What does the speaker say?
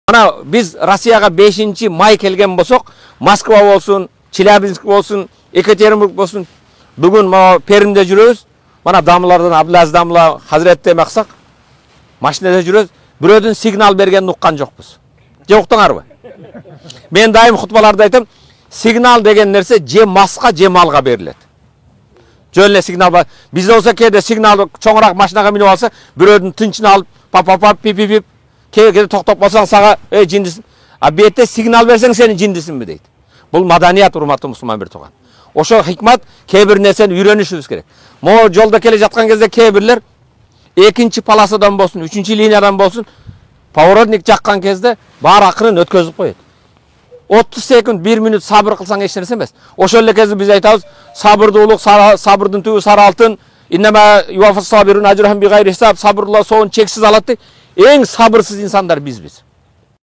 Ana biz Россияга 5 май келген болсок, Москва болсун, Челябинск болсун, Екатеринбург болсун, бүгүн Пермде жүрөбүз. Мана дамлардан Абдулазиз дамла Хазретте максак, машинада жүрөбүз. Бирөөдүн сигнал бергенин уккан жокпуз. Же уктуңарбы? Мен дайым хутбаларда айтам, сигнал деген нерсе же маска, же малга берилет. Жөн эле сигнал бар. Бизде болсо кээде сигнал чоңураак машинага минип алса, бирөөдүн тынчын алып, пап пип кээде токтоп калсаң сага, эй жиндисиң. А бетте сигнал берсең сени жиндисиңби дейт. Бул маданият, урматтуу мусулман бир тууган. Ошо хикмат кээ бир нерсени үйрөнүшүбүз керек. Могу жолдо келе жаткан кезде кээ бирлер экинчи полосадан болсун, үчүнчү линиядан болсун, поворотник жаккан кезде баары акырын өткөзүп коет. 30 секунд, 1 минут сабыр кылсаң эч нерсе эмес. Ошол эле кезде биз айтабыз, сабырдуулук, сабырдын түбү сары алтын, иннама юафас сабирун ажрахум бигайри хисаб, сабырлар соон чексиз алат дейт. Эң сабырсыз инсандар бизбиз.